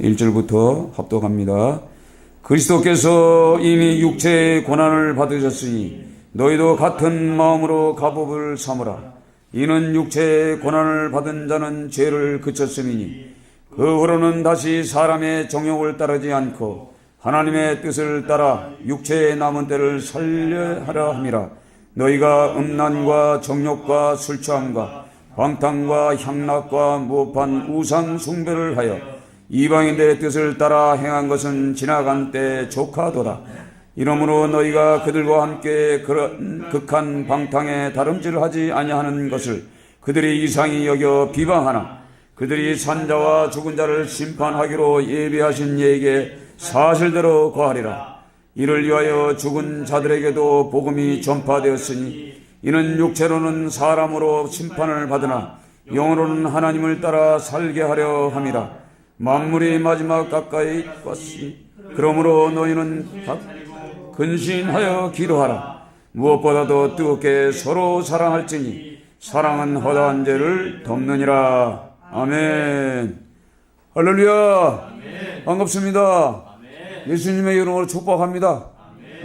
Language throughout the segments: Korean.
1절부터 합독합니다. 그리스도께서 이미 육체의 고난을 받으셨으니 너희도 같은 마음으로 갑옷을 삼으라. 이는 육체의 고난을 받은 자는 죄를 그쳤음이니 그 후로는 다시 사람의 정욕을 따르지 않고 하나님의 뜻을 따라 육체의 남은 때를 살려하라 함이라. 너희가 음란과 정욕과 술 취함과 방탕과 향락과 무법한 우상 숭배를 하여 이방인들의 뜻을 따라 행한 것은 지나간 때 조카도다. 이러므로 너희가 그들과 함께 그런 극한 방탕에 다름질하지 아니하는 것을 그들이 이상히 여겨 비방하나 그들이 산자와 죽은 자를 심판하기로 예비하신 이에게 사실대로 거하리라. 이를 위하여 죽은 자들에게도 복음이 전파되었으니 이는 육체로는 사람으로 심판을 받으나 영으로는 하나님을 따라 살게 하려 함이라. 만물이 마지막 가까이 왔으니 그러므로 너희는 근신하여 기도하라. 무엇보다도 뜨겁게 서로 사랑할지니 사랑은 허다한 죄를 덮느니라. 아멘. 할렐루야. 반갑습니다. 예수님의 이름으로 축복합니다.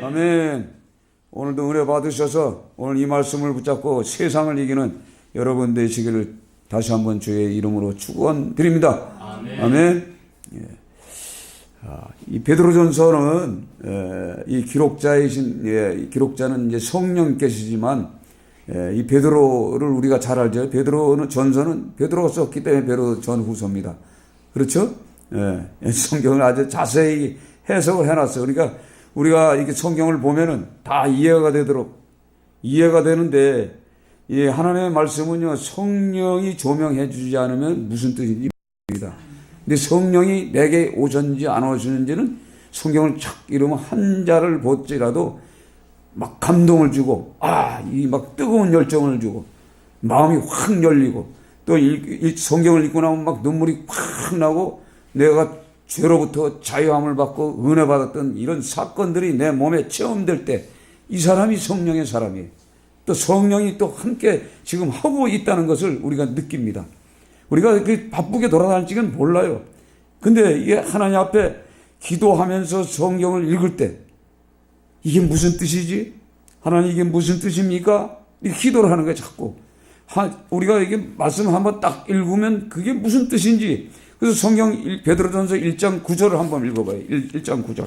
아멘. 오늘도 은혜 받으셔서 오늘 이 말씀을 붙잡고 세상을 이기는 여러분 되시기를 다시 한번 주의 이름으로 축원드립니다. 아멘. 예. 이 베드로전서는 이 기록자이신 기록자는 이제 성령께시지만 이 베드로를 우리가 잘 알죠. 베드로는 전서는 베드로가 썼기 때문에 베드로 전후서입니다. 그렇죠? 성경을 아주 자세히 해석을 해놨어요. 그러니까 우리가 이렇게 성경을 보면은 다 이해가 되도록 이해가 되는데 이 하나님의 말씀은요 성령이 조명해 주지 않으면 무슨 뜻인지 모릅니다. 근데 성령이 내게 오셨는지 안 오셨는지는 성경을 착 읽으면 한자를 볼지라도 막 감동을 주고 이 막 뜨거운 열정을 주고 마음이 확 열리고 또 성경을 읽고 나면 막 눈물이 확 나고 내가 죄로부터 자유함을 받고 은혜 받았던 이런 사건들이 내 몸에 체험될 때 이 사람이 성령의 사람이에요. 또 성령이 또 함께 지금 하고 있다는 것을 우리가 느낍니다. 우리가 이렇게 바쁘게 돌아다닐지는 몰라요. 근데 이게 하나님 앞에 기도하면서 성경을 읽을 때 이게 무슨 뜻이지? 하나님 이게 무슨 뜻입니까? 이렇게 기도를 하는 거예요, 자꾸. 우리가 이게 말씀 한번 딱 읽으면 그게 무슨 뜻인지. 그래서 성경 베드로전서 1장 9절을 한번 읽어봐요. 1장 9절.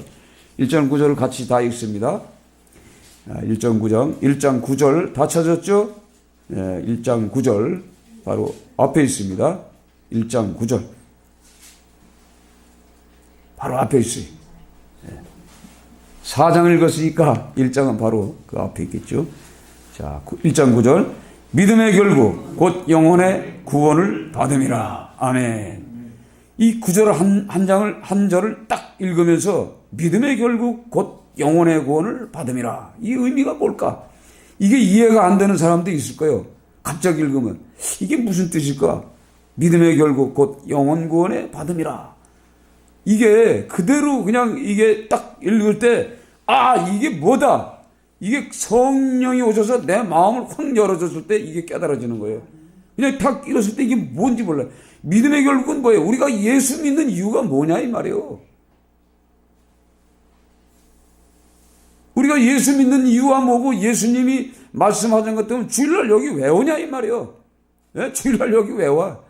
1장 9절을 같이 다 읽습니다. 1장 9절 다 찾았죠? 1장 9절 바로 앞에 있습니다. 1장 9절 바로 앞에 있어요. 4장 읽었으니까 1장은 바로 그 앞에 있겠죠. 자, 1장 9절 믿음의 결국 곧 영혼의 구원을 받음이라. 아멘. 이 9절 한 절을 딱 읽으면서 믿음의 결국 곧 영혼의 구원을 받음이라. 이 의미가 뭘까? 이게 이해가 안 되는 사람도 있을 거예요. 갑자기 읽으면 이게 무슨 뜻일까? 믿음의 결국 곧 영혼 구원의 받음이라. 이게 그대로 그냥 이게 딱 읽을 때 이게 뭐다. 이게 성령이 오셔서 내 마음을 확 열어줬을 때 이게 깨달아지는 거예요. 그냥 딱 읽었을 때 이게 뭔지 몰라요. 믿음의 결국은 뭐예요? 우리가 예수 믿는 이유가 뭐냐 이 말이에요. 우리가 예수 믿는 이유가 뭐고 예수님이 말씀하신 것 때문에 주일날 여기 왜 오냐 이 말이에요. 예? 주일날 여기 왜 와?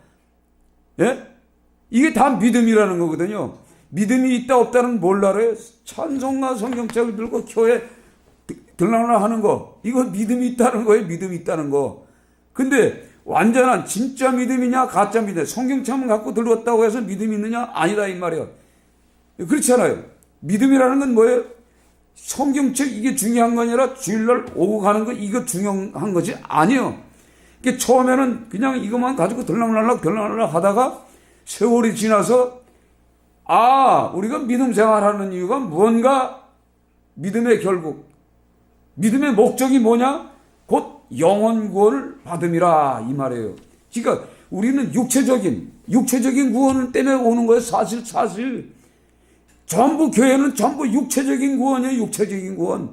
예? 이게 다 믿음이라는 거거든요. 믿음이 있다 없다는 몰라요. 찬송가 성경책을 들고 교회 들락날락 하는 거 이거 믿음이 있다는 거예요. 믿음이 있다는 거. 근데 완전한 진짜 믿음이냐 가짜 믿음 성경책만 갖고 들었다고 해서 믿음이 있느냐 아니다 이 말이에요. 그렇잖아요. 믿음이라는 건 뭐예요? 성경책 이게 중요한 거 아니라 주일날 오고 가는 거 이거 중요한 거지 아니요. 이게 처음에는 그냥 이것만 가지고 들락날락 하다가 세월이 지나서 우리가 믿음 생활하는 이유가 뭔가 믿음의 결국 믿음의 목적이 뭐냐? 곧 영혼 구원을 받음이라 이 말이에요. 그러니까 우리는 육체적인 구원 때문에 오는 거예요. 사실 전부 교회는 전부 육체적인 구원이에요. 육체적인 구원.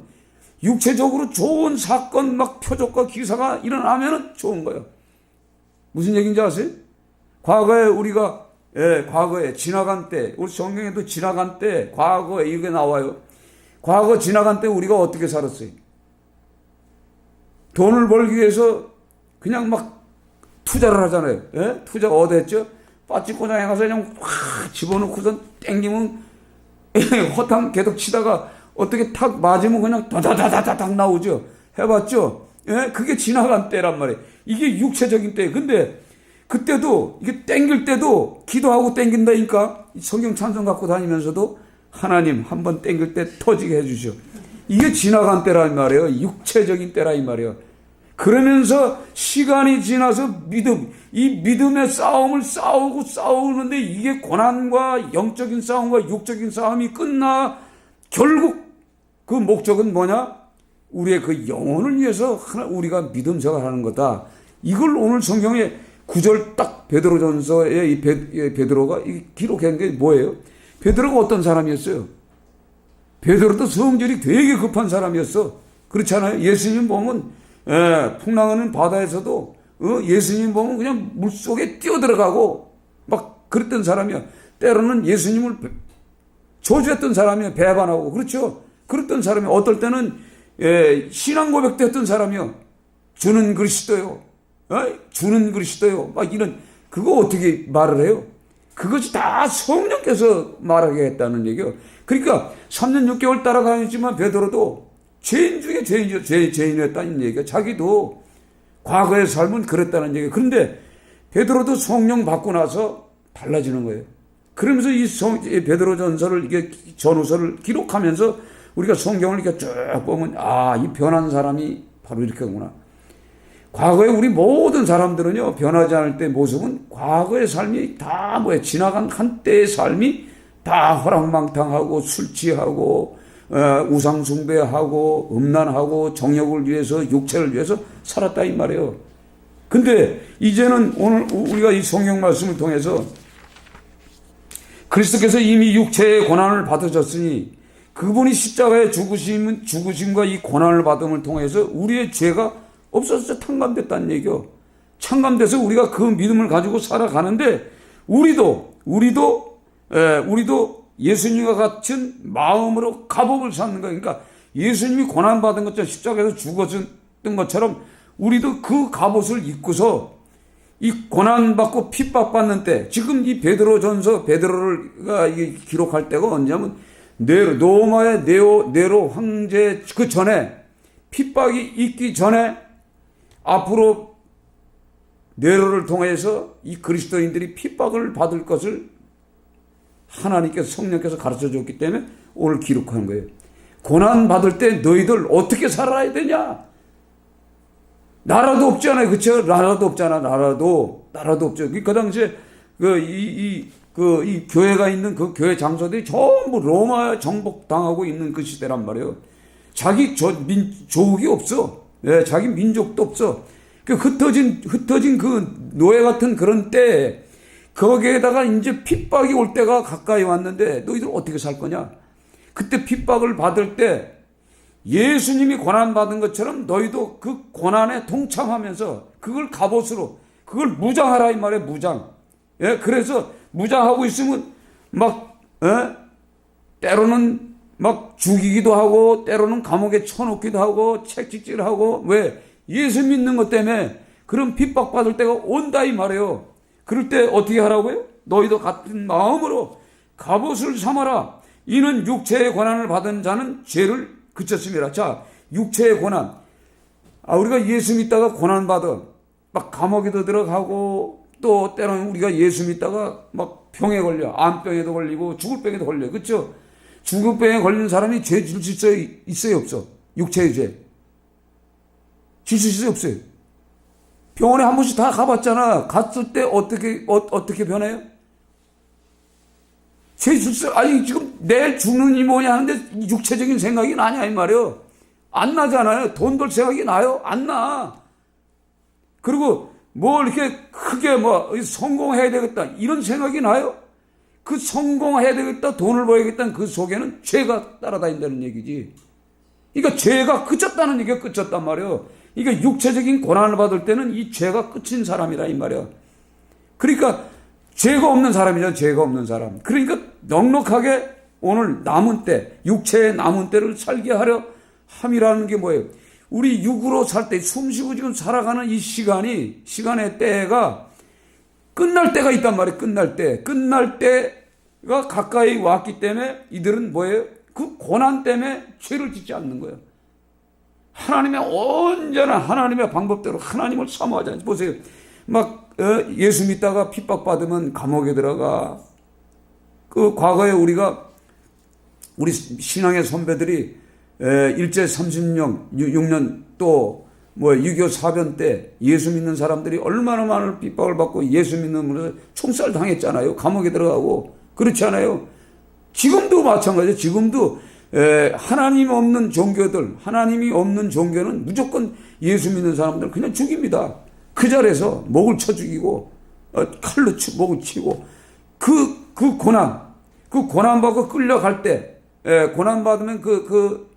육체적으로 좋은 사건 막 표적과 기사가 일어나면은 좋은 거예요. 무슨 얘기인지 아세요? 과거에 우리가 예, 과거에 지나간 때, 우리 성경에도 지나간 때, 과거에 이게 나와요. 과거 지나간 때 우리가 어떻게 살았어요? 돈을 벌기 위해서 그냥 막 투자를 하잖아요. 예? 투자 어디 했죠? 빠찌고장에 가서 그냥 확 집어넣고선 땡기면 허탕 계속 치다가 어떻게 탁 맞으면 그냥 다다다다닥 나오죠. 해봤죠? 예? 그게 지나간 때란 말이에요. 이게 육체적인 때. 근데 그때도 이게 땡길 때도 기도하고 땡긴다니까. 성경 찬송 갖고 다니면서도 하나님 한번 땡길 때 터지게 해주시오. 이게 지나간 때란 말이에요. 육체적인 때라 이 말이에요. 그러면서 시간이 지나서 이 믿음의 싸움을 싸우는데 이게 고난과 영적인 싸움과 육적인 싸움이 끝나 결국 그 목적은 뭐냐? 우리의 그 영혼을 위해서 우리가 믿음 생활하는 거다. 이걸 오늘 성경에 9절 딱 베드로전서에 이 베드로가 기록한 게 뭐예요? 베드로가 어떤 사람이었어요? 베드로도 성질이 되게 급한 사람이었어. 그렇잖아요. 예수님 보면 풍랑하는 바다에서도 예수님 보면 그냥 물속에 뛰어들어가고 막 그랬던 사람이야. 때로는 예수님을 저주했던 사람이야. 배반하고. 그렇죠. 그랬던 사람이 어떨 때는 신앙 고백도 했던 사람이요. 주는 그리스도요. 주는 그리스도요. 막 이런 그거 어떻게 말을 해요? 그것이 다 성령께서 말하게 했다는 얘기요. 그러니까 3년 6개월 따라다녔지만 베드로도 죄인 중에 죄인이었다는 얘기가 자기도 과거의 삶은 그랬다는 얘기예요. 그런데 베드로도 성령 받고 나서 달라지는 거예요. 그러면서 이 베드로전서를 이게 전후서를 기록하면서 우리가 성경을 이렇게 쭉 보면 이 변한 사람이 바로 이렇게구나. 과거에 우리 모든 사람들은요 변하지 않을 때 모습은 과거의 삶이 다 지나간 한때의 삶이 다 허랑방탕하고 술 취하고 우상 숭배하고 음란하고 정욕을 위해서 육체를 위해서 살았다 이 말이에요. 근데 이제는 오늘 우리가 이 성경 말씀을 통해서 그리스도께서 이미 육체의 고난을 받으셨으니 그분이 십자가의 죽으심과 이 고난을 받음을 통해서 우리의 죄가 없어서 탕감됐다는 얘기요. 탕감돼서 우리가 그 믿음을 가지고 살아가는데 우리도 예수님과 같은 마음으로 값업을 쌓는 거예요. 그러니까 예수님이 고난받은 것처럼 십자가에서 죽었던 것처럼 우리도 그 값옷을 입고서 이 고난받고 핍박받는 때 지금 이 베드로전서 베드로가 기록할 때가 언제냐면 로마의 네로 황제 그 전에 핍박이 있기 전에 앞으로 네로를 통해서 이 그리스도인들이 핍박을 받을 것을 하나님께서 성령께서 가르쳐 줬기 때문에 오늘 기록한 거예요. 고난 받을 때 너희들 어떻게 살아야 되냐? 나라도 없잖아요. 그쵸? 나라도 없잖아. 나라도 없죠. 그 당시에 이 교회가 있는 그 교회 장소들이 전부 로마 정복당하고 있는 그 시대란 말이에요. 자기 조국이 없어. 자기 민족도 없어. 그 흩어진 그 노예 같은 그런 때 거기에다가 이제 핍박이 올 때가 가까이 왔는데 너희들 어떻게 살 거냐? 그때 핍박을 받을 때 예수님이 고난받은 것처럼 너희도 그 고난에 동참하면서 그걸 갑옷으로 그걸 무장하라 이 말이에요. 무장. 그래서 무장하고 있으면 때로는 막 죽이기도 하고 때로는 감옥에 쳐놓기도 하고 책찍질하고 왜? 예수 믿는 것 때문에 그런 핍박받을 때가 온다 이 말이에요. 그럴 때 어떻게 하라고요? 너희도 같은 마음으로 갑옷을 삼아라. 이는 육체의 고난을 받은 자는 죄를 그쳤습니다. 자, 육체의 고난. 우리가 예수 믿다가 고난받아. 막 감옥에도 들어가고 또 때로는 우리가 예수 믿다가 막 병에 걸려. 암병에도 걸리고 죽을 병에도 걸려. 그렇죠? 죽을 병에 걸린 사람이 죄 질 수 있어요? 없어? 육체의 죄. 질 수 있어요? 없어요? 병원에 한 번씩 다 가봤잖아. 갔을 때 어떻게 변해요? 아니, 지금 내일 죽는 이 뭐냐 하는데 육체적인 생각이 나냐, 이 말이요. 안 나잖아요. 돈 벌 생각이 나요? 안 나. 그리고 이렇게 크게 성공해야 되겠다. 이런 생각이 나요? 그 성공해야 되겠다. 돈을 벌야겠다는 그 속에는 죄가 따라다닌다는 얘기지. 그러니까 죄가 그쳤다는 얘기가 그쳤단 말이에요. 그러니까 육체적인 고난을 받을 때는 이 죄가 끝인 사람이라 이 말이야. 그러니까 죄가 없는 사람이죠. 죄가 없는 사람. 그러니까 넉넉하게 오늘 남은 때, 육체의 남은 때를 살게 하려 함이라는 게 뭐예요? 우리 육으로 살 때, 숨쉬고 지금 살아가는 이 시간의 때가 끝날 때가 있단 말이에요. 끝날 때가 가까이 왔기 때문에 이들은 뭐예요? 그 고난 때문에 죄를 짓지 않는 거예요. 하나님의 언제나 하나님의 방법대로 하나님을 사모하잖아요. 보세요. 막 예수 믿다가 핍박받으면 감옥에 들어가. 그 과거에 우리 신앙의 선배들이 일제 36년 또 6.25 사변 때 예수 믿는 사람들이 얼마나 많은 핍박을 받고 예수 믿는 분에서 총살 당했잖아요. 감옥에 들어가고. 그렇지 않아요? 지금도 마찬가지예요. 지금도 하나님이 없는 종교는 무조건 예수 믿는 사람들 그냥 죽입니다. 그 자리에서 목을 쳐 죽이고 칼로 목을 치고 그 고난 받고 끌려갈 때 고난 받으면 그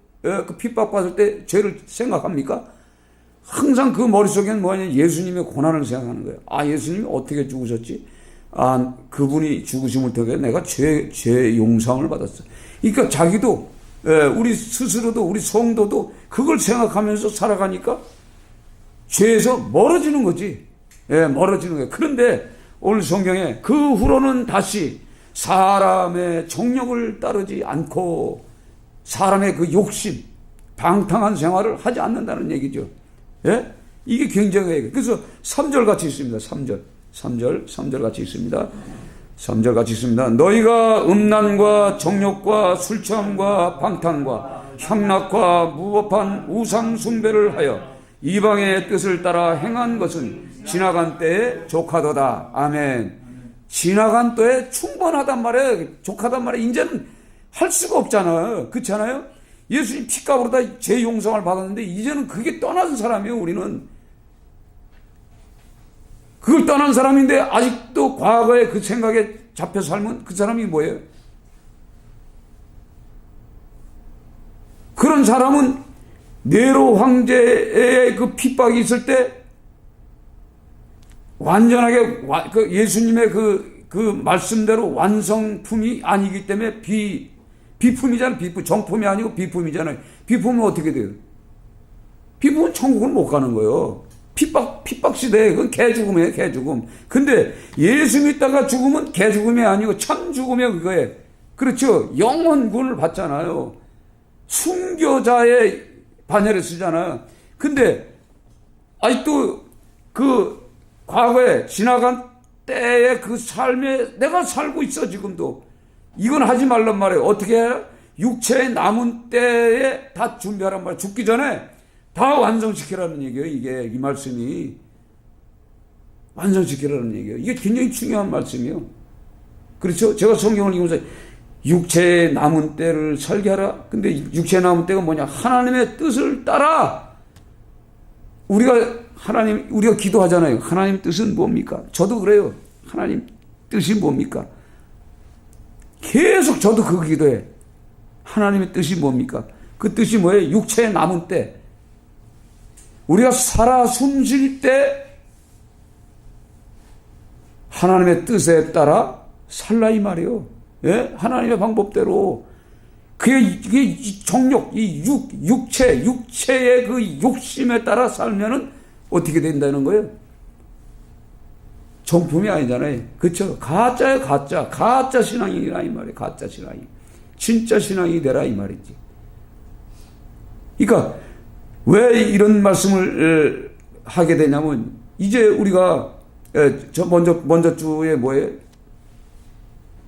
핍박받을 때 죄를 생각합니까? 항상 그 머릿속에는 뭐냐, 예수님의 고난을 생각하는 거예요. 아, 예수님이 어떻게 죽으셨지? 아, 그분이 죽으심을 통해 내가 죄 용서함을 받았어. 그러니까 자기도 우리 스스로도 우리 성도도 그걸 생각하면서 살아가니까 죄에서 멀어지는 거지. 멀어지는 거예요. 그런데 오늘 성경에 그 후로는 다시 사람의 정욕을 따르지 않고 사람의 그 욕심, 방탕한 생활을 하지 않는다는 얘기죠. 예? 이게 굉장히, 그래서 3절 같이 있습니다. 3절 같이 있습니다. 3절 같이 있습니다. 너희가 음란과 정욕과 술 취함과 방탕과 향락과 무법한 우상 숭배를 하여 이방의 뜻을 따라 행한 것은 지나간 때에 족하도다. 아멘. 지나간 때에 충분하단 말이에요. 족하단 말이에요. 이제는 할 수가 없잖아요. 그렇잖아요? 예수님 피값으로 다 죄 용서를 받았는데 이제는 그게 떠난 사람이에요. 우리는 그걸 떠난 사람인데 아직도 과거의 그 생각에 잡혀 살면 그 사람이 뭐예요? 그런 사람은 네로 황제의 그 핍박이 있을 때 완전하게 예수님의 그 말씀대로 완성품이 아니기 때문에 비품이잖아요. 정품이 아니고 비품이잖아요. 비품은 어떻게 돼요? 비품은 천국을 못 가는 거예요. 핍박 시대에 그건 개죽음이에요. 개죽음. 근데 예수 믿다가 죽으면 개죽음이 아니고 참 죽음이에요. 그거에. 그렇죠. 영원군을 받잖아요. 순교자의 반열에 쓰잖아요. 근데 아직도 그 과거에 지나간 때의 그 삶에 내가 살고 있어. 지금도. 이건 하지 말란 말이에요. 어떻게 해요? 육체의 남은 때에 다 준비하란 말이에요. 죽기 전에 다 완성시키라는 얘기예요. 이 말씀이 완성시키라는 얘기예요. 이게 굉장히 중요한 말씀이에요. 그렇죠? 제가 성경을 읽으면서 육체의 남은 때를 살게 하라. 근데 육체의 남은 때가 뭐냐? 하나님의 뜻을 따라. 우리가 기도하잖아요. 하나님 뜻은 뭡니까? 저도 그래요. 하나님 뜻이 뭡니까? 계속 저도 그 기도해. 하나님의 뜻이 뭡니까? 그 뜻이 뭐예요? 육체의 남은 때. 우리가 살아 숨쉴 때 하나님의 뜻에 따라 살라 이 말이에요. 예? 하나님의 방법대로. 이게 정욕, 육체의 그 욕심에 따라 살면은 어떻게 된다는 거예요? 정품이 아니잖아요. 그렇죠? 가짜예요, 가짜. 가짜 신앙이라 이 말이에요. 가짜 신앙이. 진짜 신앙이 되라 이 말이지. 그러니까 왜 이런 말씀을 하게 되냐면 이제 우리가 먼저 주에 뭐예요?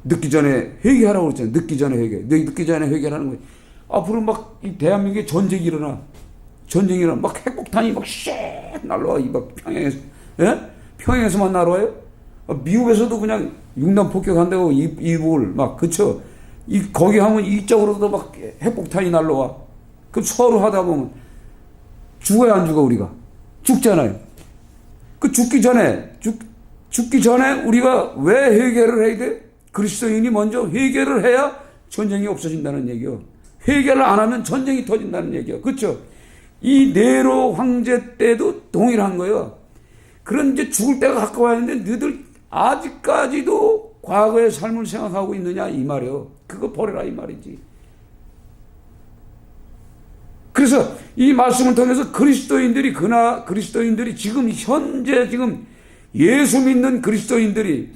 늦기 전에 회개하라고 그랬잖아요. 늦기 전에 회개하라는 거예요. 앞으로 막 이 대한민국에 전쟁이 일어나. 막 핵폭탄이 막 씩 날라와. 막 평양에서. 예? 평양에서만 날아와요? 미국에서도 그냥 융단 폭격한다고 이불 막, 그쵸? 거기 하면 이쪽으로도 막 핵폭탄이 날라와. 그럼 서로 하다 보면 죽어야 안 죽어, 우리가? 죽잖아요. 그 죽기 전에 우리가 왜 회개를 해야 돼? 그리스도인이 먼저 회개를 해야 전쟁이 없어진다는 얘기요. 회개를 안 하면 전쟁이 터진다는 얘기요. 그렇죠? 이 네로 황제 때도 동일한 거예요. 그런 이제 죽을 때가 가까워야 하는데 너희들 아직까지도 과거의 삶을 생각하고 있느냐 이 말이요. 그거 버려라 이 말이지. 그래서 이 말씀을 통해서 그리스도인들이 지금 현재 지금 예수 믿는 그리스도인들이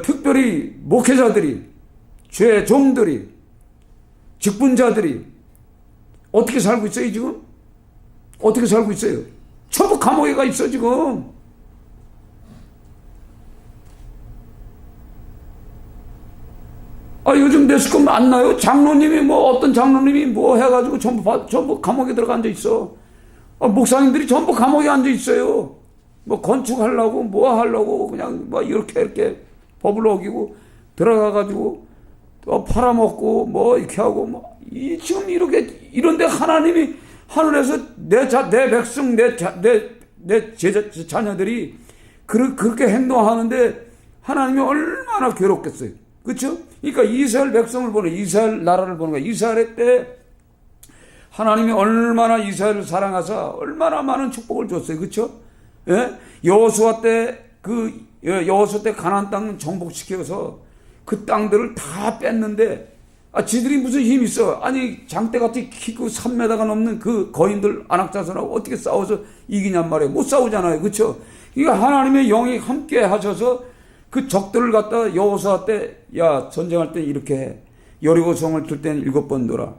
특별히 목회자들이 죄종들이 직분자들이 어떻게 살고 있어요 지금? 어떻게 살고 있어요? 전부 감옥에 가 있어 지금. 요즘 매스컴 만나요? 장로님이 어떤 장로님이 해가지고 전부 감옥에 들어가 앉아 있어. 목사님들이 전부 감옥에 앉아 있어요. 건축하려고 하려고 그냥 이렇게 법을 어기고 들어가가지고 또 팔아먹고 이렇게 하고 지금 이런데 하나님이 하늘에서 내 백성 내 자녀들이 그렇게 행동하는데 하나님이 얼마나 괴롭겠어요. 그렇죠? 그러니까 이스라엘 백성을 보는 이스라엘 나라를 보는 거야. 이스라엘 때 하나님이 얼마나 이스라엘을 사랑하사 얼마나 많은 축복을 줬어요. 그렇죠? 예? 여호수아 때 가나안 땅 정복시켜서 그 땅들을 다 뺐는데 지들이 무슨 힘이 있어? 아니 장대같이 키고 3m가 넘는 그 거인들 안악자손하고 어떻게 싸워서 이기냔 말이에요. 못 싸우잖아요. 그렇죠? 그러니까 하나님의 영이 함께 하셔서 그 적들을 갖다 여호수아 때 전쟁할 때 이렇게 해. 여리고성을 칠 때는 7번 돌아.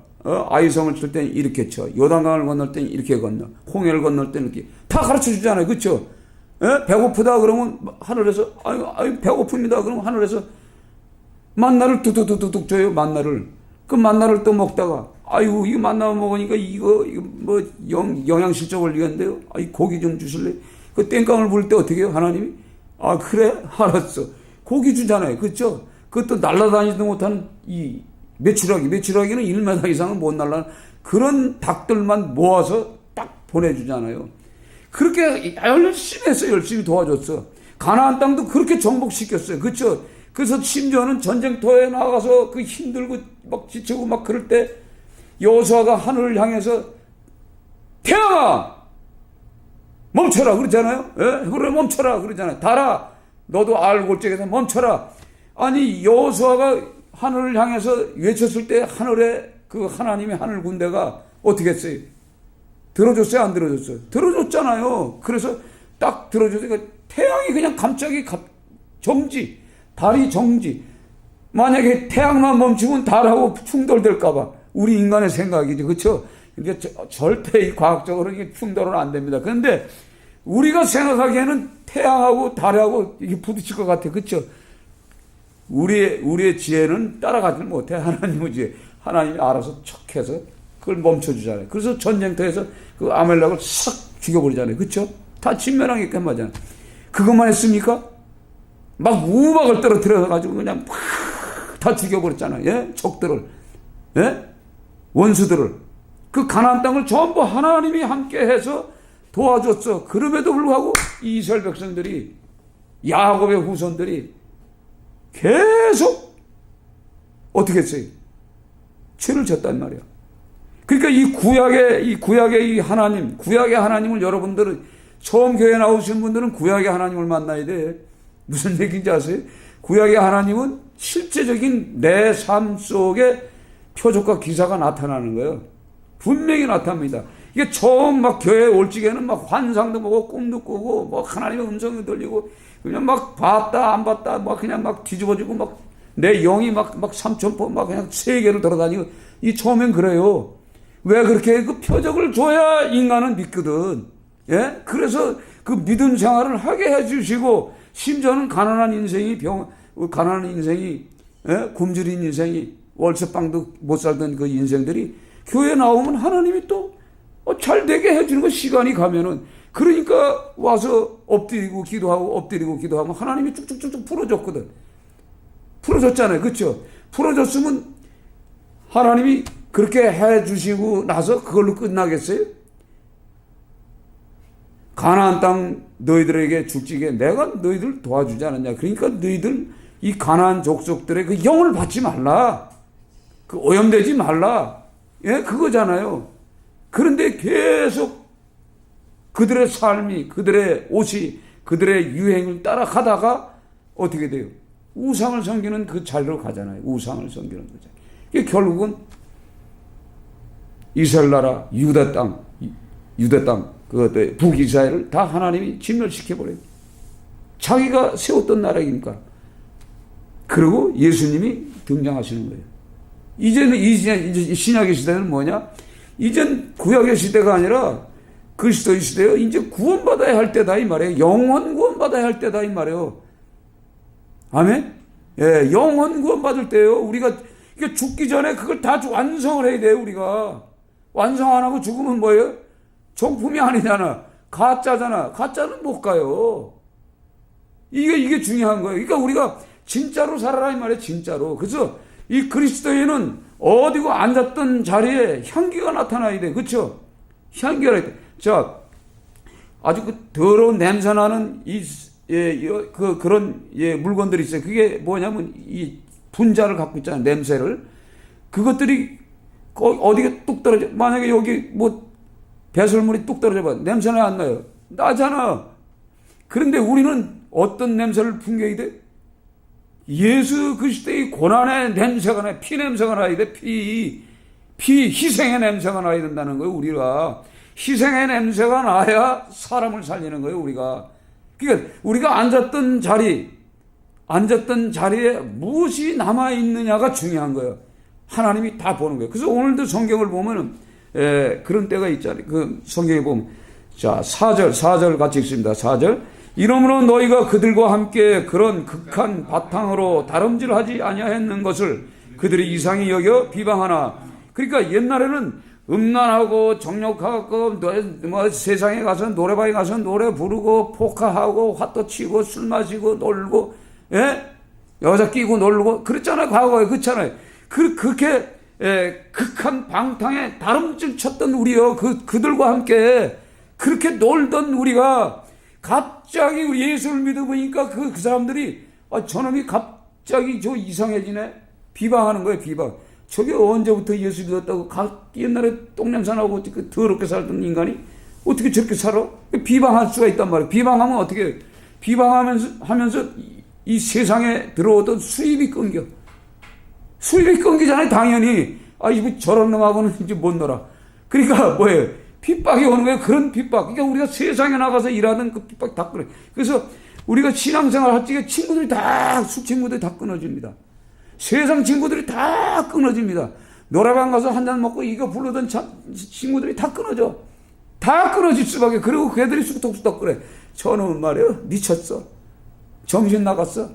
아이성을 칠 때는 이렇게 쳐. 요단강을 건널 때는 이렇게 건너. 홍해를 건널 때는 이렇게. 다 가르쳐 주잖아요. 그렇죠? 배고프다 그러면 하늘에서 아유 배고픕니다. 그러면 하늘에서 만나를 뚝뚝뚝뚝 줘요. 만나를. 그 만나를 또 먹다가 아유 이거 만나 먹으니까 이거 영양실조 걸리겠는데요. 고기 좀 주실래? 그 땡깡을 부를 때 어떻게 해요? 하나님이? 그래? 알았어. 고기 주잖아요. 그렇죠? 그것도 날아다니지도 못하는 이 메추라기는 1m 이상은 못 날라는 그런 닭들만 모아서 딱 보내주잖아요. 그렇게 열심히 했어요. 열심히 도와줬어. 가나안 땅도 그렇게 정복시켰어요. 그렇죠? 그래서 심지어는 전쟁터에 나가서 그 힘들고 지치고 그럴 때 여호수아가 하늘을 향해서 태양아 멈춰라 그러잖아요. 그래 멈춰라 그러잖아요. 달아 너도 알골짜기에서 멈춰라. 아니 여호수아가 하늘을 향해서 외쳤을 때 하늘에 그 하나님의 하늘 군대가 어떻게 했어요? 들어줬어요? 안 들어줬어요? 들어줬잖아요. 그래서 딱 들어줬어요. 태양이 그냥 갑자기 정지, 달이 정지. 만약에 태양만 멈추면 달하고 충돌될까봐 우리 인간의 생각이죠. 그렇죠? 이게 절대 과학적으로 이게 충돌은 안 됩니다. 그런데 우리가 생각하기에는 태양하고 달하고 이게 부딪힐 것 같아. 그렇죠? 우리의 지혜는 따라가지 못해. 하나님의 지혜. 하나님이 알아서 척해서 그걸 멈춰주잖아요. 그래서 전쟁터에서 그 아멜렉을 싹 죽여버리잖아요. 그렇죠? 다 진멸하게끔 하잖아요. 그것만 했습니까? 막 우박을 떨어뜨려가지고 그냥 다 죽여버렸잖아요. 예? 적들을. 예? 원수들을. 그 가나안 땅을 전부 하나님이 함께 해서 도와줬어. 그럼에도 불구하고 이스라엘 백성들이 야곱의 후손들이 계속 어떻게 했어요? 죄를 졌단 말이야. 그러니까 이 구약의 하나님, 구약의 하나님을 여러분들은 처음 교회 나오신 분들은 구약의 하나님을 만나야 돼. 무슨 얘기인지 아세요? 구약의 하나님은 실제적인 내 삶 속에 표적과 기사가 나타나는 거예요. 분명히 나타납니다. 이게 처음 교회에 올 적에는 환상도 보고 꿈도 꾸고 하나님의 음성이 들리고 그냥 봤다 안 봤다 그냥 뒤집어지고 내 영이 삼천포 그냥 세계를 돌아다니고 이 처음엔 그래요. 왜 그렇게 그 표적을 줘야 인간은 믿거든. 예? 그래서 그 믿음 생활을 하게 해주시고 심지어는 가난한 인생이 굶주린 인생이 월세방도 못 살던 그 인생들이 교회 나오면 하나님이 또 잘 되게 해주는 거 시간이 가면은 그러니까 와서 엎드리고 기도하고 하나님이 쭉쭉쭉 풀어줬거든. 풀어줬잖아요. 그렇죠? 풀어줬으면 하나님이 그렇게 해주시고 나서 그걸로 끝나겠어요? 가나안 땅 너희들에게 줄지게 내가 너희들 도와주지 않았냐. 그러니까 너희들 이 가나안 족속들의 그 영을 받지 말라. 그 오염되지 말라. 예, 그거잖아요. 그런데 계속 그들의 삶이, 그들의 옷이, 그들의 유행을 따라가다가 어떻게 돼요? 우상을 섬기는 그 자리로 가잖아요. 우상을 섬기는 거죠. 이게 결국은 이스라엘 나라, 유다 땅, 북이스라엘을 다 하나님이 진멸시켜버려요. 자기가 세웠던 나라이니까. 그리고 예수님이 등장하시는 거예요. 이제는 이제 신약의 시대는 뭐냐? 이젠 구약의 시대가 아니라 그리스도의 시대요. 이제 구원받아야 할 때다 이 말이에요. 영원 구원받아야 할 때다 이 말이에요. 아멘? 예, 영원 구원받을 때요. 우리가 이게 죽기 전에 그걸 다 완성을 해야 돼요. 우리가 완성 안 하고 죽으면 뭐예요? 정품이 아니잖아. 가짜잖아. 가짜는 못 가요. 이게 중요한 거예요. 그러니까 우리가 진짜로 살아라 이 말이에요. 진짜로. 그래서 이 그리스도인은 어디고 앉았던 자리에 향기가 나타나야 돼. 그렇죠? 향기가 나야 돼. 자, 아주 그 더러운 냄새 나는 그런 물건들이 있어요. 그게 뭐냐면 이 분자를 갖고 있잖아요. 냄새를. 그것들이 어디가 뚝 떨어져. 만약에 여기 뭐 배설물이 뚝 떨어져 봐. 냄새는 안 나요. 나잖아. 그런데 우리는 어떤 냄새를 풍겨야 돼? 예수 그리스도의 고난의 냄새가 나야, 피 냄새가 나야 돼. 피 희생의 냄새가 나야 된다는 거예요. 우리가 희생의 냄새가 나야 사람을 살리는 거예요. 우리가. 그러니까 우리가 앉았던 자리에 무엇이 남아 있느냐가 중요한 거예요. 하나님이 다 보는 거예요. 그래서 오늘도 성경을 보면은 그런 때가 있잖아요. 그 성경에 보면 자 4절 같이 읽습니다. 4절. 이러므로 너희가 그들과 함께 그런 극한 바탕으로 다름질하지 아니하였는 것을 그들이 이상히 여겨 비방하나. 그러니까 옛날에는 음란하고 정욕하고 뭐 세상에 가서 노래방에 가서 노래 부르고 포카하고 화도 치고 술 마시고 놀고 여자 끼고 놀고 그랬잖아요. 과거에. 그렇잖아요. 그렇게 극한 방탕에 다름질 쳤던 우리요. 그들과 함께 그렇게 놀던 우리가 갑자기 우리 예수를 믿어보니까 그 사람들이 저놈이 갑자기 저 이상해지네. 비방하는 거예요. 비방. 저게 언제부터 예수 믿었다고 옛날에 똥냄새 나고 그 더럽게 살던 인간이 어떻게 저렇게 살아? 비방할 수가 있단 말이에요. 비방하면 어떻게 비방하면서 이 세상에 들어오던 수입이 끊겨. 수입이 끊기잖아요. 당연히. 이거 저런 놈하고는 이제 못 놀아. 그러니까 뭐예요? 핍박이 오는 거예요. 그런 핍박. 그러니까 우리가 세상에 나가서 일하던 그 핍박 다 끊어요. 그래서 우리가 신앙생활 할 때 친구들이 술 친구들이 다 끊어집니다. 세상 친구들이 다 끊어집니다. 노래방 가서 한잔 먹고 이거 부르던 친구들이 다 끊어져. 다 끊어질 수밖에. 그리고 걔들이 쑥덕쑥덕 그래. 저놈은 말이에요. 미쳤어. 정신 나갔어.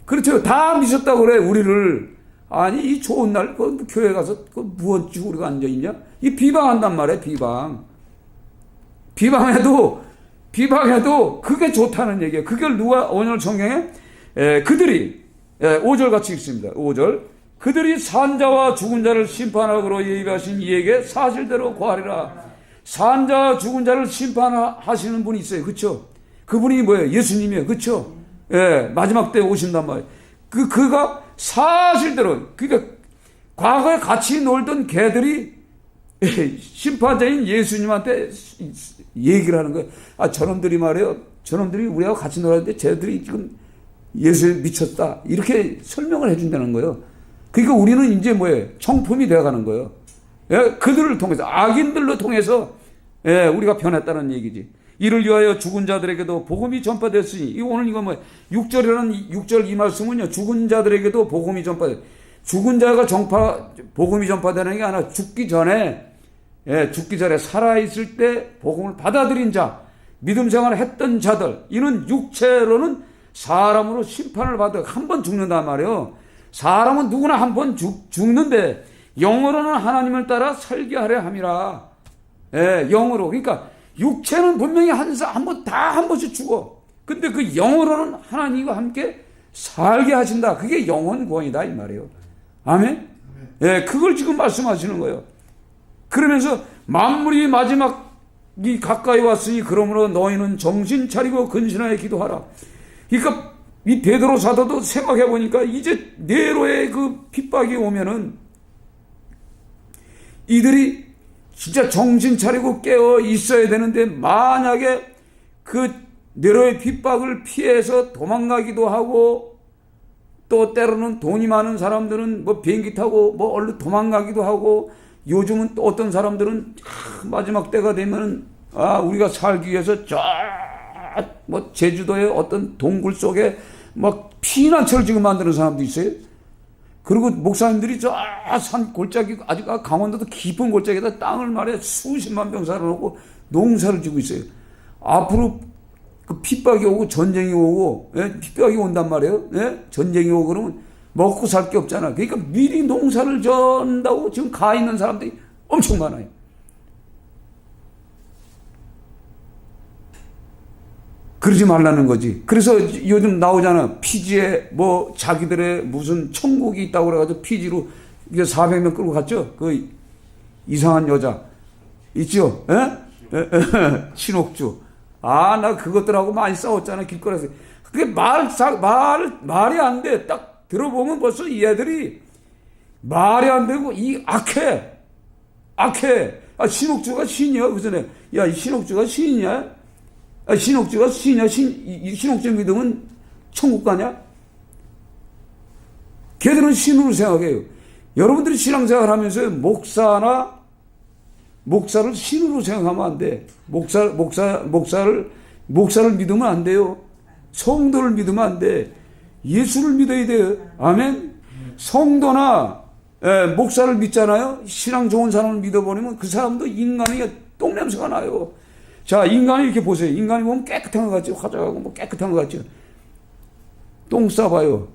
그렇죠. 다 미쳤다고 그래. 우리를. 아니 이 좋은 날 교회 가서 무언 주고 우리가 앉아있냐. 이 비방한단 말이에요. 비방해도 그게 좋다는 얘기예요. 그걸 누가 오늘 성경에 그들이 5절 같이 읽습니다. 5절. 그들이 산자와 죽은 자를 심판하기로 예비하신 이에게 사실대로 고하리라. 산자와 죽은 자를 심판하시는 분이 있어요. 그렇죠? 그분이 뭐예요? 예수님이에요. 그렇죠? 마지막 때 오신단 말이에요. 그가 사실대로, 그러니까 과거에 같이 놀던 개들이 심판자인 예수님한테 얘기를 하는 거예요. 저놈들이 말이에요. 저놈들이 우리하고 같이 놀았는데 쟤들이 지금 예수에 미쳤다. 이렇게 설명을 해준다는 거예요. 그러니까 우리는 이제 뭐예요? 정품이 되어가는 거예요. 그들을 통해서, 악인들로 통해서 우리가 변했다는 얘기지. 이를 위하여 죽은 자들에게도 복음이 전파되었으니, 오늘 이거 6절 이 말씀은요, 죽은 자들에게도 복음이 전파돼. 죽은 자가 복음이 전파되는 게 아니라 죽기 전에 살아있을 때 복음을 받아들인 자, 믿음 생활을 했던 자들, 이는 육체로는 사람으로 심판을 받아 한 번 죽는단 말이에요. 사람은 누구나 한 번 죽는데, 영으로는 하나님을 따라 살게 하려 함이라. 영으로. 그러니까, 육체는 분명히 한 번씩 죽어. 근데 그 영으로는 하나님과 함께 살게 하신다. 그게 영원 구원이다 이 말이에요. 아멘? 그걸 지금 말씀하시는 거예요. 그러면서 만물이 마지막이 가까이 왔으니 그러므로 너희는 정신 차리고 근신하여 기도하라. 그러니까 이 베드로 사도도 생각해 보니까 이제 네로의 그 핍박이 오면은 이들이 진짜 정신 차리고 깨어 있어야 되는데, 만약에 그 네로의 핍박을 피해서 도망가기도 하고, 또 때로는 돈이 많은 사람들은 뭐 비행기 타고 뭐 얼른 도망가기도 하고, 요즘은 또 어떤 사람들은 마지막 때가 되면 우리가 살기 위해서 저 뭐 제주도의 어떤 동굴 속에 막 피난처를 지금 만드는 사람도 있어요. 그리고 목사님들이 저 산 골짜기, 아직 강원도도 깊은 골짜기에다 땅을 말해 수십만 병 살아놓고 농사를 지고 있어요. 앞으로 그 핍박이 오고 전쟁이 오고, 핍박이 온단 말이에요. 전쟁이 오고 그러면 먹고 살 게 없잖아. 그러니까 미리 농사를 전다고 지금 가 있는 사람들이 엄청 많아요. 그러지 말라는 거지. 그래서 요즘 나오잖아. 피지에 뭐 자기들의 무슨 천국이 있다고 그래가지고 피지로 400명 끌고 갔죠. 그 이상한 여자 있죠. 신옥주. 나 그것들하고 많이 싸웠잖아. 길거리에서. 그게 말이 안 돼. 딱 들어보면 벌써 이 애들이 말이 안 되고 악해. 신옥주가 신이야. 그 전에 이 신옥주가 신이냐? 신옥주가 신이냐? 신옥주 믿으면 천국 가냐? 걔들은 신으로 생각해요. 여러분들이 신앙생활 하면서 목사를 신으로 생각하면 안 돼. 목사를 믿으면 안 돼요. 성도를 믿으면 안 돼. 예수를 믿어야 돼요. 아멘. 성도나 목사를 믿잖아요. 신앙 좋은 사람을 믿어버리면 그 사람도 인간이 똥냄새가 나요. 자, 인간이 이렇게 보세요. 인간이 보면 깨끗한 것 같죠. 화장하고 뭐 깨끗한 것 같죠. 똥 싸봐요.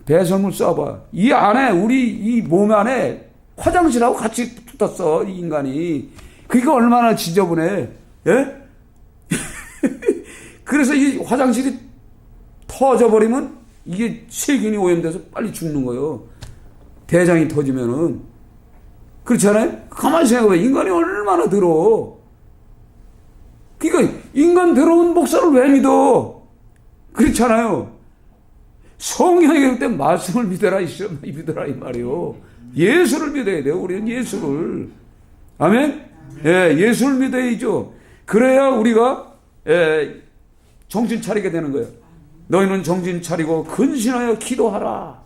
배설물 싸봐. 이 안에, 우리 이 몸 안에 화장실하고 같이 붙었어, 이 인간이. 그러니까 얼마나 지저분해. 예? 그래서 이 화장실이 터져버리면 이게 세균이 오염돼서 빨리 죽는 거예요. 대장이 터지면은. 그렇잖아요? 가만히 생각해봐. 인간이 얼마나 더러워. 그러니까 인간 더러운 목사를 왜 믿어? 그렇잖아요. 성경에 그럴 때 말씀을 믿어라 이 말이요. 예수를 믿어야 돼요. 우리는 예수를. 아멘? 예수를 믿어야죠. 그래야 우리가 정신 차리게 되는 거예요. 너희는 정신 차리고 근신하여 기도하라.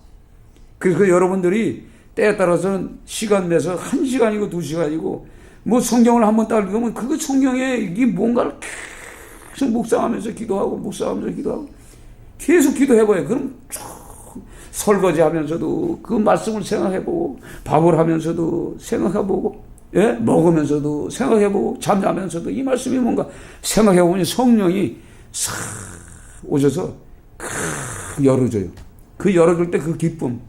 그래서 여러분들이 때에 따라서는 시간 내서 1시간이고 2시간이고 뭐 성경을 한번 딱 읽으면 그 성경에 이게 뭔가를 계속 묵상하면서 기도하고 계속 기도해봐요. 그럼 쭉 설거지 하면서도 그 말씀을 생각해보고, 밥을 하면서도 생각해보고, 먹으면서도 생각해보고, 잠자면서도 이 말씀이 뭔가 생각해보면 성령이 싹 오셔서 열어줘요. 그 열어줄 때 그 기쁨,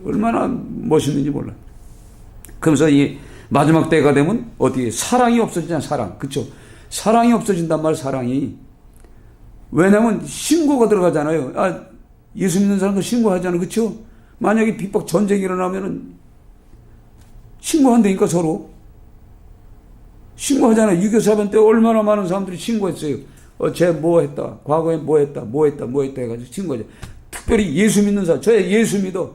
얼마나 멋있는지 몰라. 그러면서 이 마지막 때가 되면 어디에 사랑이 없어지잖아. 사랑. 그쵸? 사랑이 없어진단 말. 사랑이. 왜냐면 신고가 들어가잖아요. 예수 믿는 사람도 신고하잖아요. 그쵸? 만약에 핍박 전쟁이 일어나면은 신고한다니까. 서로 신고하잖아요. 6.25 사변 때 얼마나 많은 사람들이 신고했어요. 쟤 뭐 했다, 과거에 뭐 했다 해가지고 신고하죠. 특별히 예수 믿는 사람, 저 예수 믿어,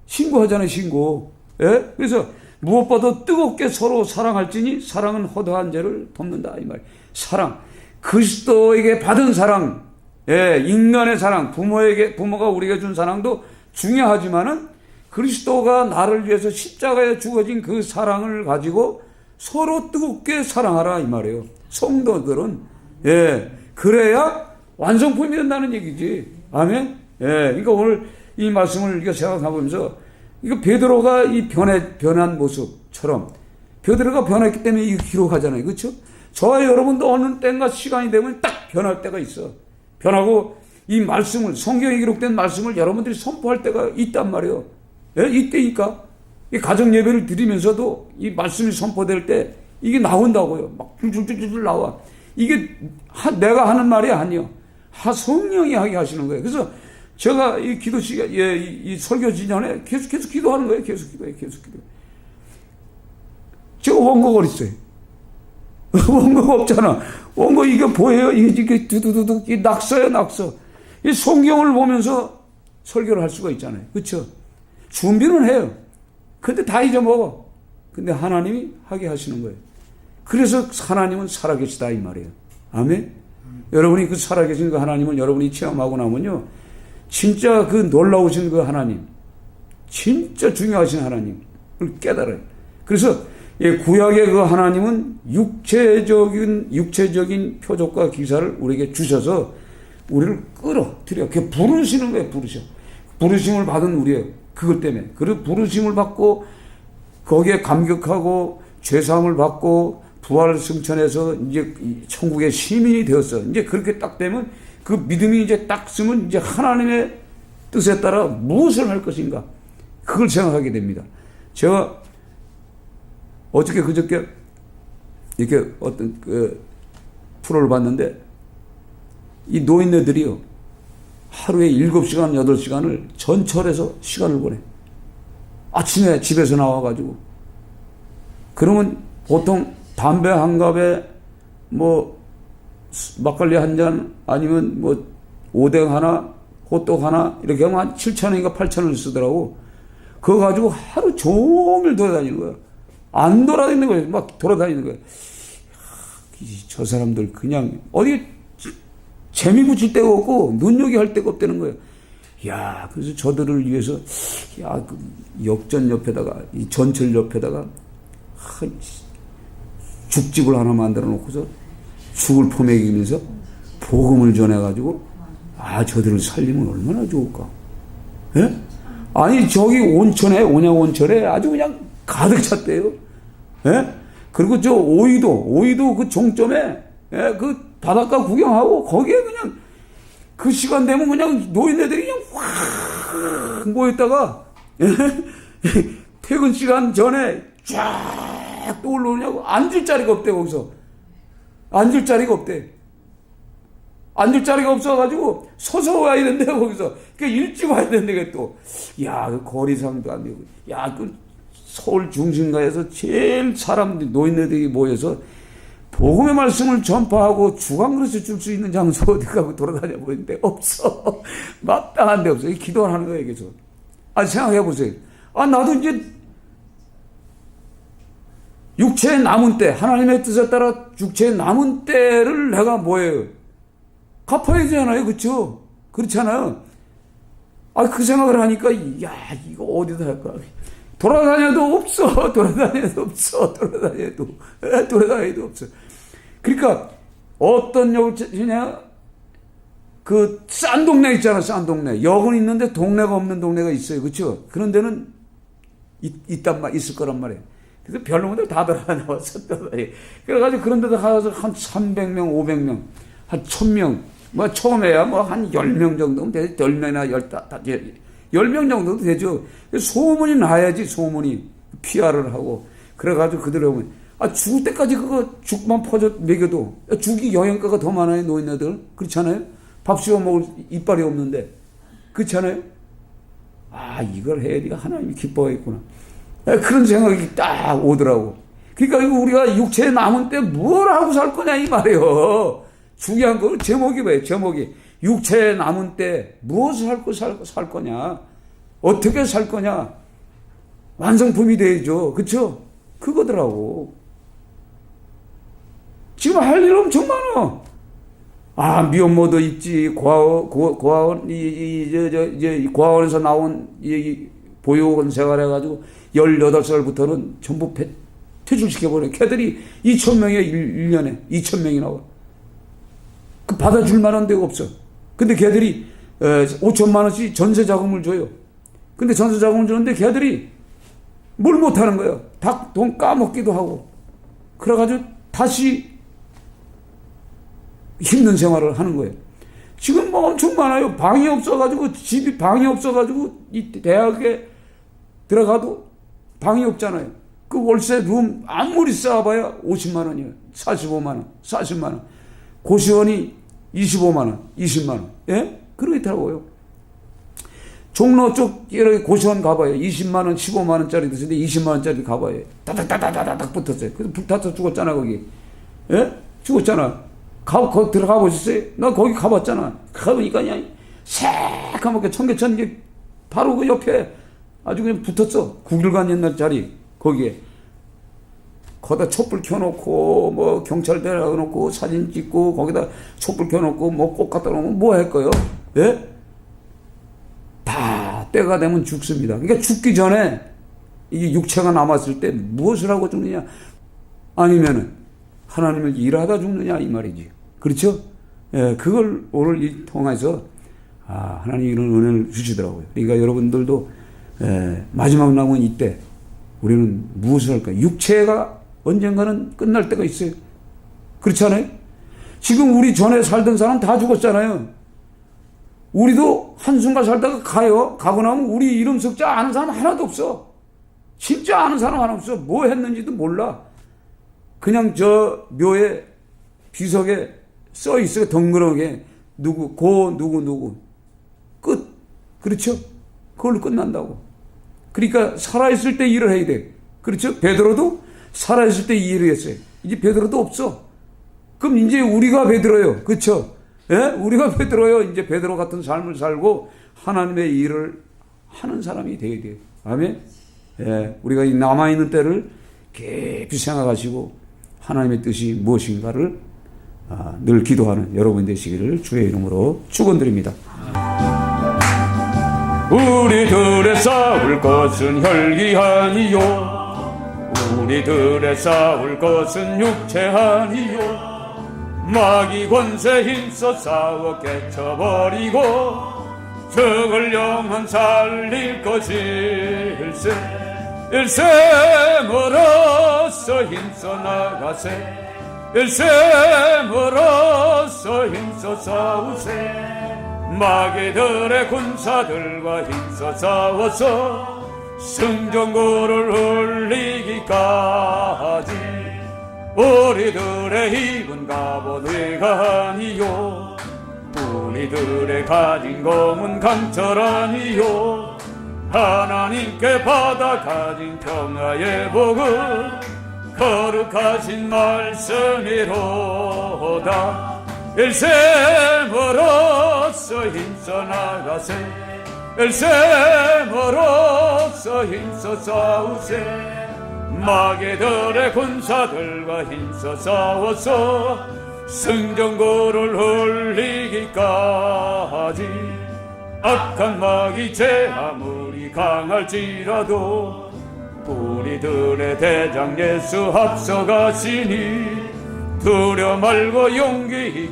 신고하잖아요. 신고. 그래서 무엇보다 뜨겁게 서로 사랑할지니 사랑은 허다한 죄를 덮는다, 이 말. 사랑, 그리스도에게 받은 사랑, 인간의 사랑, 부모가 우리에게 준 사랑도 중요하지만은 그리스도가 나를 위해서 십자가에 죽어진 그 사랑을 가지고 서로 뜨겁게 사랑하라, 이 말이에요. 성도들은. 그래야 완성품이 된다는 얘기지. 아멘. 그러니까 오늘 이 말씀을 이거 생각해보면서, 이거 베드로가 이 변한 모습처럼, 베드로가 변했기 때문에 이거 기록하잖아요. 그렇죠? 저와 여러분도 어느 때인가 시간이 되면 딱 변할 때가 있어. 변하고 이 말씀을, 성경에 기록된 말씀을 여러분들이 선포할 때가 있단 말이에요. 이때니까 이 가정 예배를 드리면서도 이 말씀이 선포될 때 이게 나온다고요. 막 줄줄줄줄 나와. 이게 내가 하는 말이 아니요. 성령이 하게 하시는 거예요. 그래서 제가 이 기도 시간, 이 설교 지전에 계속 기도하는 거예요. 계속 기도해. 제가 원고가 어딨어요? 원고가 없잖아. 원고 이게 보여요? 이게 두두두두, 이 낙서예요, 낙서. 이 성경을 보면서 설교를 할 수가 있잖아요. 그렇죠? 준비는 해요. 근데 다 잊어먹어. 근데 하나님이 하게 하시는 거예요. 그래서 하나님은 살아계시다, 이 말이에요. 아멘? 여러분이 그 살아계신 그 하나님을 여러분이 체험하고 나면요, 진짜 그 놀라우신 그 하나님, 진짜 중요하신 하나님을 깨달아요. 그래서 구약의 그 하나님은 육체적인 표적과 기사를 우리에게 주셔서 우리를 끌어들여, 그 부르시는 거예요. 부르심을 받은 우리예요. 그것 때문에. 그리고 부르심을 받고 거기에 감격하고 죄사함을 받고 부활을 승천해서 이제 천국의 시민이 되었어. 이제 그렇게 딱 되면 그 믿음이 이제 딱 쓰면 이제 하나님의 뜻에 따라 무엇을 할 것인가, 그걸 생각하게 됩니다. 제가 어저께 그저께 이렇게 어떤 그 프로를 봤는데, 이 노인네들이요, 하루에 7시간, 8시간을 전철에서 시간을 보내. 아침에 집에서 나와가지고. 그러면 보통 담배 한 갑에 뭐 막걸리 한 잔, 아니면 뭐 오뎅 하나, 호떡 하나, 이렇게 하면 한 7,000원인가 8,000원을 쓰더라고. 그거 가지고 하루 종일 돌아다니는 거야. 안 돌아다니는 거예요. 막 돌아다니는 거예요. 저 사람들 그냥 어디 재미 붙일 데가 없고 눈요기 할 데가 없다는 거예요. 야, 그래서 저들을 위해서, 야, 그 역전 옆에다가, 이 전철 옆에다가, 죽집을 하나 만들어 놓고서 죽을 포먹이면서 복음을 전해가지고, 아, 저들을 살리면 얼마나 좋을까. 예? 아니, 저기 온천에, 온양온천에 아주 그냥 가득 찼대요. 예? 그리고 저 오이도 그 종점에, 예? 그 바닷가 구경하고 거기에 그냥 그 시간 되면 그냥 노인네들이 그냥 확 모였다가, 예? 퇴근 시간 전에 쫙 떠올라오냐고. 앉을 자리가 없대, 거기서. 앉을 자리가 없대. 앉을 자리가 없어가지고 서서 와야 된대, 거기서. 그러니까 일찍 와야 된대, 또. 야, 그 거리상도 안 되고. 야, 그 서울 중심가에서 제일 사람들이, 노인네들이 모여서 복음의 말씀을 전파하고 주간 그릇을 줄 수 있는 장소 어디 가고 돌아다녀 보이는데 없어. 마땅한 데 없어. 기도를 하는 거예요, 계속. 아, 생각해 보세요. 아, 나도 이제 육체의 남은 때, 하나님의 뜻에 따라 육체의 남은 때를 내가 뭐예요? 갚아야 되잖아요. 그렇죠? 그렇잖아요. 아, 그 생각을 하니까, 야, 이거 어디다 할까? 돌아다녀도 없어. 돌아다녀도 없어. 돌아다녀도 없어. 그러니까 어떤 역이냐, 그 싼 동네 있잖아. 싼 동네. 역은 있는데 동네가 없는 동네가 있어요. 그렇죠? 그런 데는 있을 거란 말이에요. 그래서 별놈들 다 돌아다녀왔어. 그래가지고 그런 데다 가서 한 300명, 500명, 한 1000명, 뭐 처음에야 뭐 한 10명 정도면 되죠. 10명이나 10명 정도도 되죠. 소문이 나야지, 소문이. PR을 하고. 그래가지고 그들 오면, 아, 죽을 때까지 그거 죽만 퍼져 먹여도, 죽이 영양가가 더 많아요, 노인네들. 그렇잖아요? 밥 씹어 먹을 이빨이 없는데. 그렇잖아요? 아, 이걸 해야 니가 하나님이 기뻐하겠구나. 그런 생각이 딱 오더라고. 그러니까 우리가 육체에 남은 때 뭘 하고 살 거냐, 이 말이에요. 중요한 거, 제목이 뭐예요, 제목이. 육체에 남은 때 무엇을 하고 살 거냐? 어떻게 살 거냐? 완성품이 돼야죠. 그쵸? 그거더라고. 지금 할 일 엄청 많아. 아, 미혼모도 있지. 고아원에서 나온 보육원 생활해가지고 18살부터는 전부 퇴출시켜버려. 걔들이 2,000명이야, 1년에. 2,000명이 나와. 그 받아줄 만한 데가 없어. 근데 걔들이 5천만 원씩 전세 자금을 줘요. 근데 전세 자금을 주는데 걔들이 뭘 못하는 거예요. 돈 까먹기도 하고. 그래가지고 다시 힘든 생활을 하는 거예요. 지금 뭐 엄청 많아요. 방이 없어가지고, 방이 없어가지고 이 대학에 들어가도 방이 없잖아요. 그 월세 룸 아무리 쌓아봐야 50만 원이에요. 45만 원, 40만 원. 고시원이 25만 원, 20만 원. 예? 그러겠더라고요. 종로 쪽 여러 고시원 가봐요. 20만 원, 15만 원짜리도 있는데 20만 원짜리 가봐요. 다닥다닥다닥 붙었어요. 그래서 불타서 죽었잖아, 거기. 예? 죽었잖아. 거기 들어가 보셨어요? 나 거기 가봤잖아. 가보니까 그냥 새까맣게 청계천 바로 그 옆에 아주 그냥 붙었어. 국일관 옛날 자리, 거기에. 거기다 촛불 켜놓고 뭐 경찰 데려놓고 사진 찍고 거기다 촛불 켜놓고 뭐 꽃 갖다 놓으면 뭐 할 거요? 예? 다 때가 되면 죽습니다. 그러니까 죽기 전에 이게 육체가 남았을 때 무엇을 하고 죽느냐? 아니면은 하나님을 일하다 죽느냐 이 말이지. 그렇죠? 예, 그걸 오늘 이 통해서 하나님이 이런 은혜를 주시더라고요. 그러니까 여러분들도 마지막 남은 이때 우리는 무엇을 할까? 육체가 언젠가는 끝날 때가 있어요. 그렇지 않아요? 지금 우리 전에 살던 사람 다 죽었잖아요. 우리도 한순간 살다가 가고 나면 우리 이름 석자 아는 사람 하나도 없어. 진짜 아는 사람 하나 없어. 뭐 했는지도 몰라. 그냥 저 묘에 비석에 써 있어요. 덩그러게 누구 끝. 그렇죠? 그걸로 끝난다고. 그러니까 살아있을 때 일을 해야 돼. 그렇죠? 베드로도 살아있을 때 일을 했어요. 이제 베드로도 없어. 그럼 이제 우리가 베드로예요. 그렇죠? 예? 우리가 베드로예요. 이제 베드로 같은 삶을 살고 하나님의 일을 하는 사람이 되어야 돼요. 아멘. 예, 우리가 이 남아있는 때를 깊이 생각하시고 하나님의 뜻이 무엇인가를 늘 기도하는 여러분 되시기를 주의 이름으로 축원드립니다. 우리들의 싸울 것은 혈기아니요 우리들의 싸울 것은 육체 아니요 마귀 권세 힘써 싸워 깨쳐버리고 적을 영원 살릴 것일세 일세 멀어서 힘써 나가세 일세 멀어서 힘써 싸우세 마귀들의 군사들과 힘써 싸워서 승전고를 올리기까지 우리들의 힘은 갑옷 외가 아니요 우리들의 가진 검은 강철 아니요 하나님께 받아 가진 평화의 복은 거룩하신 말씀이로다 일세 멀어서 힘써 나가세 일세 멀어서 힘써 싸우세 마귀들의 군사들과 힘써 싸워서 승전고를 올리기까지 악한 마귀 제 아무리 강할지라도 우리들의 대장 예수 앞서가시니 두려 말고 용기